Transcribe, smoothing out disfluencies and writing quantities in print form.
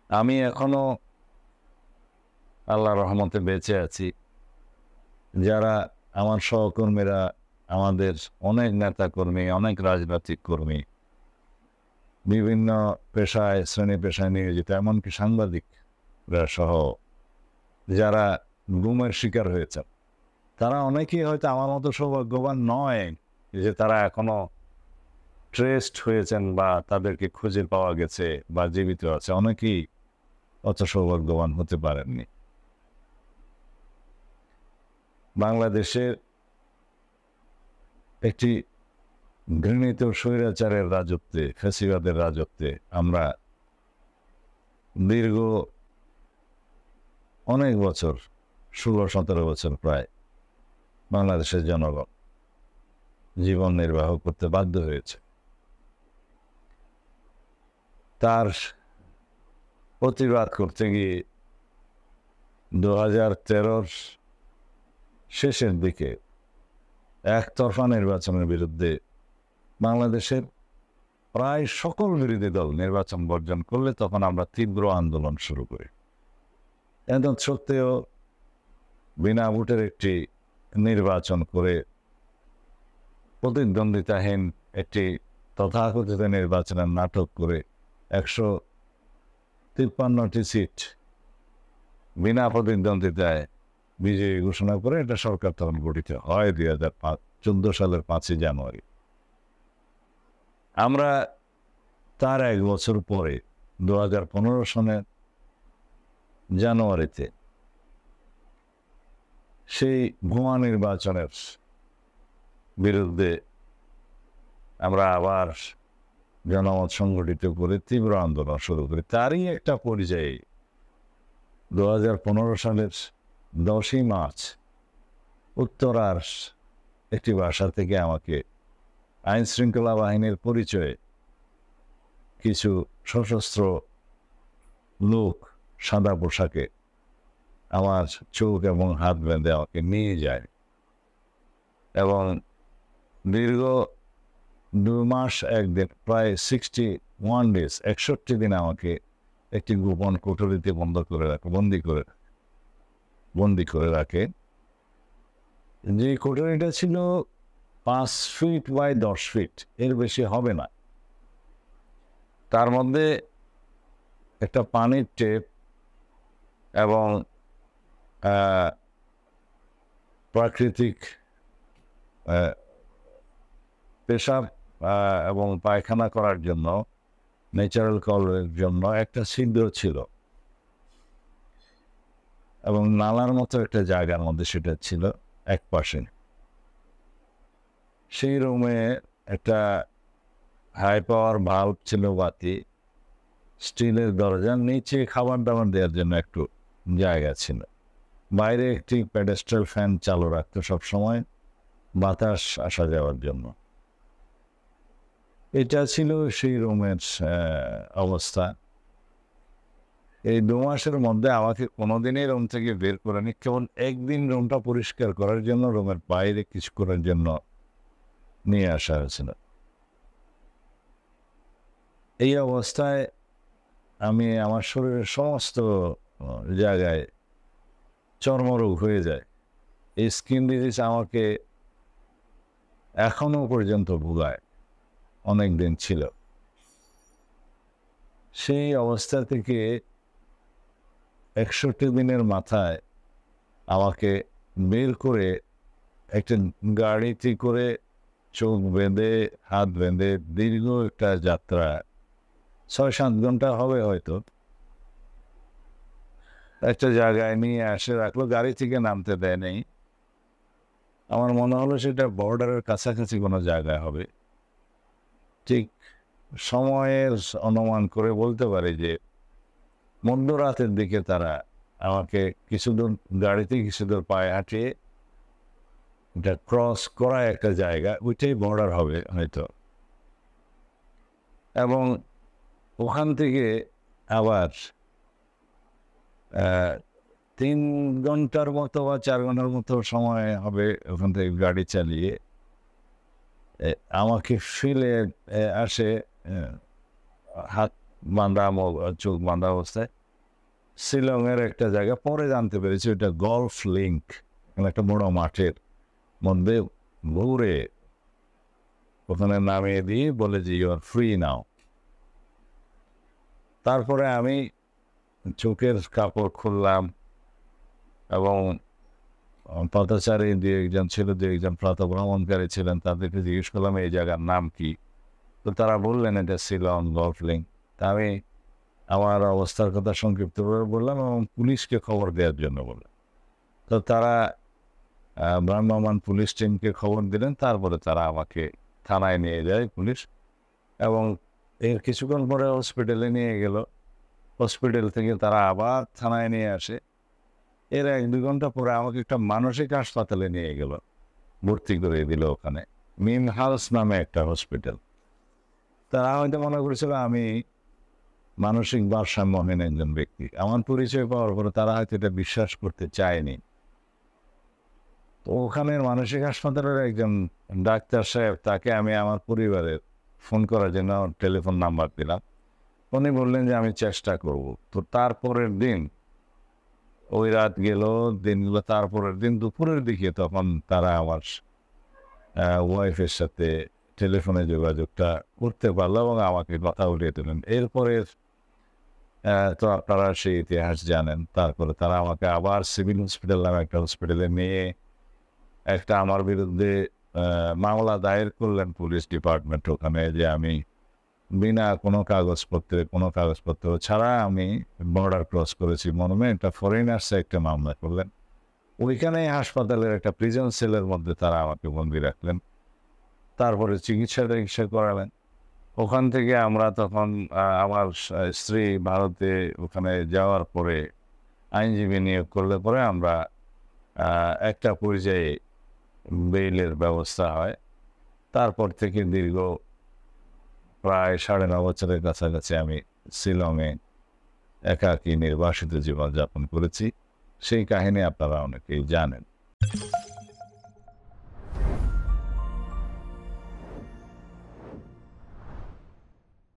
আমি এখনো আল্লাহর রহমতে বেঁচে আছি। যারা আমার সহকর্মীরা, আমাদের অনেক নেতাকর্মী, অনেক রাজনৈতিক কর্মী, বিভিন্ন পেশায় শ্রেণী-পেশায় নিয়োজিত, এমনকি সাংবাদিকরা সহ যারা গুমের শিকার হয়েছেন, তারা অনেকেই হয়তো আমার মতো সৌভাগ্যবান নয় যে তারা এখনো ট্রেসড হয়েছেন বা তাদেরকে খুঁজে পাওয়া গেছে বা জীবিত আছে। অনেকেই অত সৌভাগ্যবান হতে পারেননি। বাংলাদেশের একটি ঘৃণিত স্বৈরাচারের রাজত্বে, ফ্যাসিবাদের রাজত্বে আমরা দীর্ঘ অনেক বছর, 16-17 বছর প্রায় বাংলাদেশের জনগণ জীবন নির্বাহ করতে বাধ্য হয়েছে। তার প্রতিবাদ করতে গিয়ে 2013-র শেষের দিকে একতরফা নির্বাচনের বিরুদ্ধে বাংলাদেশের প্রায় সকল বিরোধী দল নির্বাচন বর্জন করলে তখন আমরা তীব্র আন্দোলন শুরু করি। এত সত্ত্বেও বিনা ভোটের একটি নির্বাচন করে প্রতিদ্বন্দ্বিতাহীন একটি তথাকথিত নির্বাচনের নাটক করে 153টি সিট বিনা প্রতিদ্বন্দ্বিতায় বিজয়ী ঘোষণা করে এটা সরকার তখন গঠিত হয় 2014 সালের 5ই জানুয়ারি। আমরা তার 1 বছর পরে 2015 সনের জানুয়ারিতে সেই ভুয়া নির্বাচনের বিরুদ্ধে আমরা আবার জনমত সংগঠিত করে তীব্র আন্দোলন শুরু করি। তারই একটা পর্যায়ে 2015 সালের 10ই মার্চ উত্তরার একটি বাসা থেকে আমাকে আইন শৃঙ্খলা বাহিনীর পরিচয়ে কিছু সশস্ত্র লোক সাদা পোশাকে আমার চোখ এবং হাত বেঁধে আমাকে নিয়ে যায় এবং দীর্ঘ 2 মাস 1 দিন, প্রায় 61 ডেজ, 61 দিন আমাকে একটি গোপন কোঠরিতে বন্দি করে রাখে। যে কোঠরিটা ছিল 5 ফিট বাই 10 ফিট, এর বেশি হবে না। তার মধ্যে একটা পানির টেপ এবং প্রাকৃতিক পেশাব এবং পায়খানা করার জন্য, ন্যাচারাল কলের জন্য একটা ছিদ্র ছিল এবং নালার মতো একটা জায়গার মধ্যে সেটা ছিল এক পাশে। সেই রুমে একটা হাই পাওয়ার ভাল্ব ছিল, বাতি, স্টিলের দরজার নিচে খাবার দাবার দেওয়ার জন্য একটু জায়গা ছিল। বাইরে একটি প্যাডেস্ট্রাল ফ্যান চালু রাখতো সবসময় বাতাস আসা যাওয়ার জন্য। এটা ছিল সেই রুমের অবস্থা। এই 2 মাসের মধ্যে আমাকে কোনোদিনই রুম থেকে বের করেনি, কেবল একদিন রুমটা পরিষ্কার করার জন্য রুমের বাইরে কিছু করার জন্য নিয়ে আসা হয়েছিল। এই অবস্থায় আমি আমার শরীরের সমস্ত জায়গায় চর্মরোগ হয়ে যায়। এই স্কিন ডিজিজ আমাকে এখনো পর্যন্ত ভোগায়, অনেক দিন ছিল। সেই অবস্থা থেকে 61 দিনের মাথায় আমাকে বের করে একটা গাড়িতে করে চোখ বেঁধে হাত বেঁধে দীর্ঘ একটা যাত্রা, 6-7 ঘন্টা হবে হয়তো, একটা জায়গায় নিয়ে আসে রাখলো। গাড়ি থেকে নামতে দেয় নেই। আমার মনে হলো সেটা বর্ডারের কাছাকাছি কোনো জায়গায় হবে। ঠিক সময়ের অনুমান করে বলতে পারি যে মধ্যরাতের দিকে তারা আমাকে কিছুদূর গাড়িতে কিছুদূর পায়ে হাঁটিয়ে এটা ক্রস করা একটা জায়গা, ওইটাই বর্ডার হবে হয়তো, এবং ওখান থেকে আবার 3 ঘন্টার মতো বা 4 ঘন্টার মতো সময় হবে ওখান থেকে গাড়ি চালিয়ে আমাকে ফেলে আসে হাত বাঁধা, চোখ বাঁধা অবস্থায় শিলংয়ের একটা জায়গা, পরে জানতে পেরেছি ওটা গলফ লিঙ্ক, একটা বড় মাঠের মধ্যে ঘুরে ওখানে নামিয়ে দিয়ে বলে যে ইউ আর ফ্রি নাও। তারপরে আমি চোখের কাপড় খুললাম এবং পথচারী দু একজন ছিল, দু একজন প্রাতঃভ্রমণকারী ছিলেন, তাদেরকে জিজ্ঞেস করলাম এই জায়গার নাম কি। তো তারা বললেন এটা শিলং গলফ লিঙ্ক। তা আমি আমার অবস্থার কথা সংক্ষিপ্তভাবে বললাম এবং পুলিশকে খবর দেওয়ার জন্য বললাম। তো তারা ভ্রাম্যমাণ পুলিশ টিমকে খবর দিলেন। তারপরে তারা আমাকে থানায় নিয়ে যায় পুলিশ, এবং এর কিছুক্ষণ পরে হসপিটালে নিয়ে গেল। হসপিটাল থেকে তারা আবার থানায় নিয়ে আসে। এর 1-2 ঘন্টা পরে আমাকে একটা মানসিক হাসপাতালে নিয়ে গেল, ভর্তি করে দিল ওখানে, মিম হাউস নামে একটা হসপিটাল। তারা হয়তো মনে করেছিল আমি মানসিক ভারসাম্যহীন একজন ব্যক্তি। আমার পরিচয় পাওয়ার পরে তারা হয়তো এটা বিশ্বাস করতে চায়নি। তো ওখানের মানসিক হাসপাতালের একজন ডাক্তার সাহেব, তাকে আমি আমার পরিবারের ফোন করার জন্য টেলিফোন নাম্বার দিলাম। উনি বললেন যে আমি চেষ্টা করব। তো তারপরের দিন, ওই রাত গেল, দিনগুলো, তারপরের দিন দুপুরের দিকে তখন তারা আমার ওয়াইফের সাথে টেলিফোনে যোগাযোগটা করতে পারলো এবং আমাকে কথা উঠিয়ে দিলেন। এরপরে তো আপনারা সেই ইতিহাস জানেন। তারপরে তারা আমাকে আবার সিভিল হসপিটাল নামে একটা হসপিটালে নিয়ে একটা আমার বিরুদ্ধে মামলা দায়ের করলেন পুলিশ ডিপার্টমেন্ট ওখানে, যে আমি বিনা কোনো কাগজপত্র ছাড়া আমি বর্ডার ক্রস করেছি মর্মে একটা ফরেনার্সে একটা মামলা করলেন। ওইখানে হাসপাতালের একটা প্রিজন সেলের মধ্যে তারা আমাকে বন্দি রাখলেন। তারপরে চিকিৎসা করালেন। ওখান থেকে আমরা তখন আমার স্ত্রী ভারতে ওখানে যাওয়ার পরে আইনজীবী নিয়োগ করলে পরে আমরা একটা পর্যায়ে বেইলের ব্যবস্থা হয়। তারপর থেকে দীর্ঘ প্রায় 9.5 বছরের কাছাকাছি আমি শিলংয়ে একাকী নির্বাসিত জীবনযাপন করেছি। সেই কাহিনী আপনারা অনেকেই জানেন।